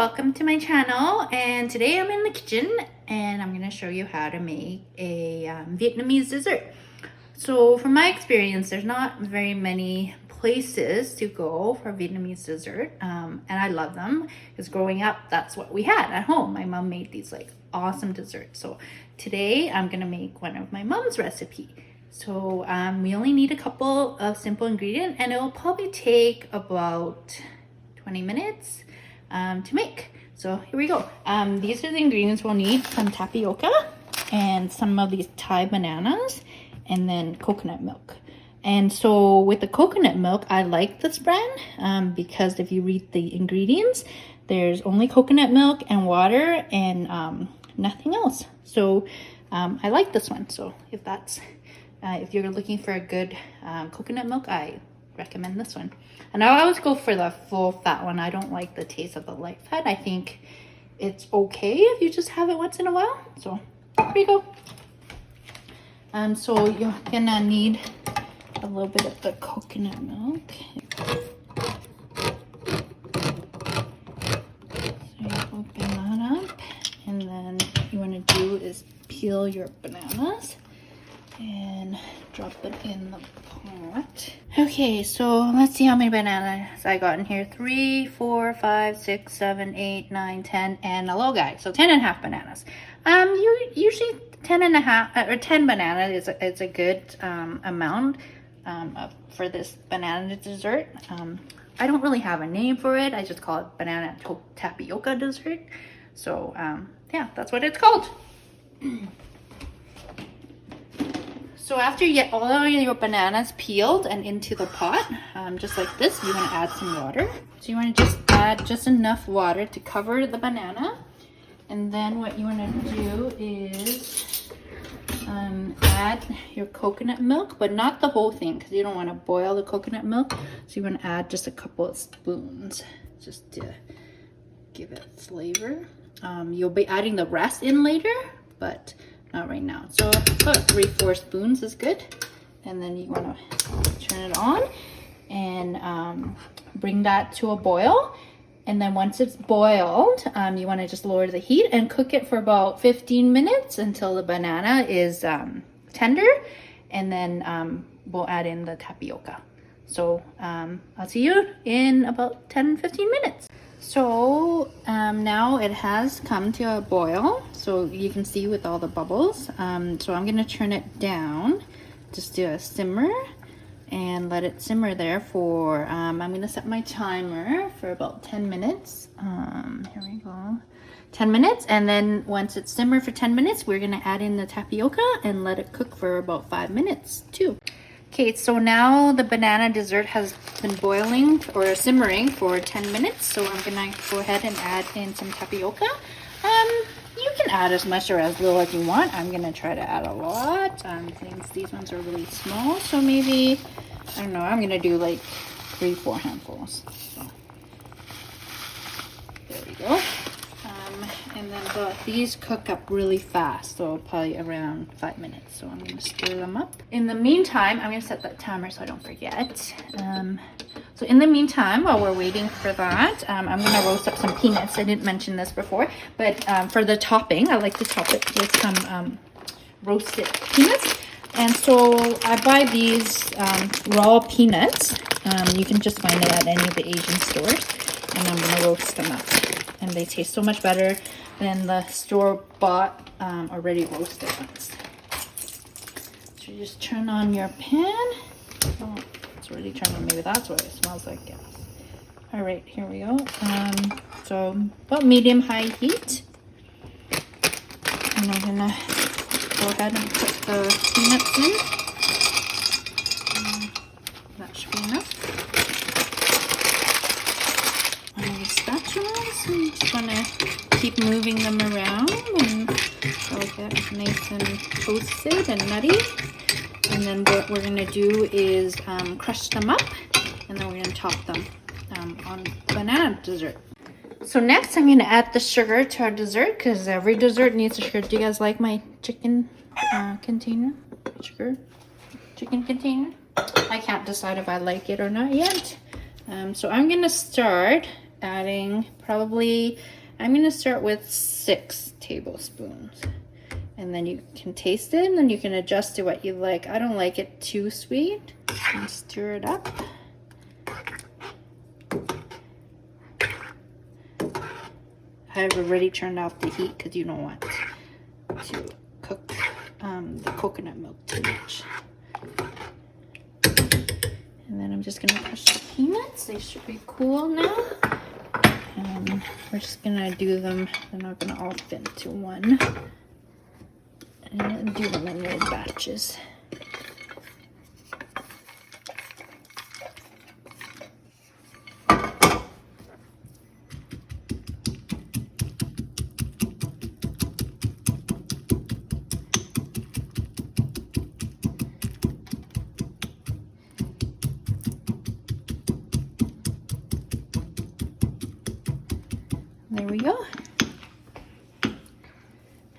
welcome to my channel. And today I'm in the kitchen and I'm going to show you how to make a Vietnamese dessert. So from my experience, there's not very many places to go for Vietnamese dessert, and I love them because growing up that's what we had at home. My mom made these like awesome desserts. So today I'm going to make one of my mom's recipe. So we only need a couple of simple ingredients and it will probably take about 20 minutes to make. So here we go. These are the ingredients we'll need: some tapioca and some of these Thai bananas and then coconut milk. And so with the coconut milk, I like this brand because if you read the ingredients, there's only coconut milk and water and nothing else. So I like this one. So if you're looking for a good coconut milk, I recommend this one. And I always go for the full fat one. I don't like the taste of the light fat. I think it's okay if you just have it once in a while. So here we go. So you're gonna need a little bit of the coconut milk. So you open that up, and then what you want to do is peel your bananas and drop them in the pot. Okay, so let's see how many bananas I got in here. 3, 4, 5, 6, 7, 8, 9, 10, and a little guy. So 10 and a half bananas. Usually 10 and a half or 10 bananas is a good amount for this banana dessert. I don't really have a name for it. I just call it banana tapioca dessert. So yeah, that's what it's called. So after you get all of your bananas peeled and into the pot, just like this, you want to add some water. So you want to just add just enough water to cover the banana. And then what you want to do is add your coconut milk, but not the whole thing because you don't want to boil the coconut milk. So you want to add just a couple of spoons just to give it flavor. You'll be adding the rest in later, but not right now. So about 3-4 spoons is good. And then you want to turn it on and bring that to a boil. And then once it's boiled, you want to just lower the heat and cook it for about 15 minutes until the banana is tender. And then we'll add in the tapioca. So I'll see you in about 10-15 minutes. So now it has come to a boil, so you can see with all the bubbles. So I'm going to turn it down, just do a simmer and let it simmer there for, I'm going to set my timer for about 10 minutes. Here we go. 10 minutes, and then once it's simmered for 10 minutes, we're going to add in the tapioca and let it cook for about 5 minutes too. Okay, so now the banana dessert has been boiling or simmering for 10 minutes. So I'm gonna go ahead and add in some tapioca. You can add as much or as little as you want. I'm gonna try to add a lot. Since these ones are really small, so maybe, I don't know, I'm gonna do like 3-4 handfuls. So there we go. And then these cook up really fast, so probably around 5 minutes. So I'm going to stir them up. In the meantime, I'm going to set that timer so I don't forget. So in the meantime, while we're waiting for that, I'm going to roast up some peanuts. I didn't mention this before, but for the topping, I like to top it with some roasted peanuts. And so I buy these raw peanuts. You can just find it at any of the Asian stores. And I'm going to roast them up. And they taste so much better than the store-bought already roasted ones. So you just turn on your pan. Oh, it's already turned on. Maybe that's why it smells like gas. All right, here we go. So about medium-high heat. And I'm gonna go ahead and put the peanuts in. That should be enough. So you just want to keep moving them around and they'll get nice and toasted and nutty. And then what we're going to do is crush them up, and then we're going to top them on banana dessert. So next I'm going to add the sugar to our dessert because every dessert needs a sugar. Do you guys like my chicken container? Chicken container? I can't decide if I like it or not yet. So I'm going to start adding probably, I'm gonna start with 6 tablespoons. And then you can taste it and then you can adjust to what you like. I don't like it too sweet. And stir it up. I've already turned off the heat because you don't want to cook the coconut milk too much. And then I'm just gonna crush the peanuts. They should be cool now. We're just gonna do them, they're not gonna all fit into one. And do them in little batches. There we go.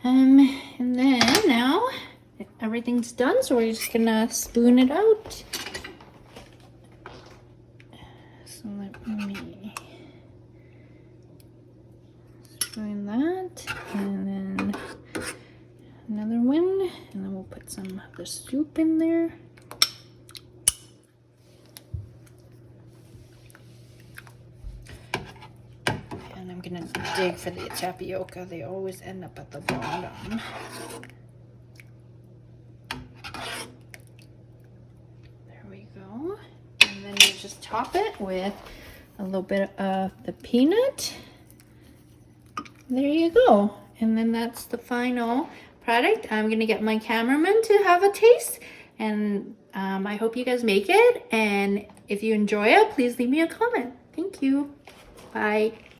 And then now everything's done, so we're just gonna spoon it out. So let me spoon that, and then another one, and then we'll put some of the soup in there. And I'm gonna dig for the tapioca. They always end up at the bottom. There we go. And then you just top it with a little bit of the peanut. There you go. And then that's the final product. I'm gonna get my cameraman to have a taste. And I hope you guys make it. And if you enjoy it, please leave me a comment. Thank you. Bye.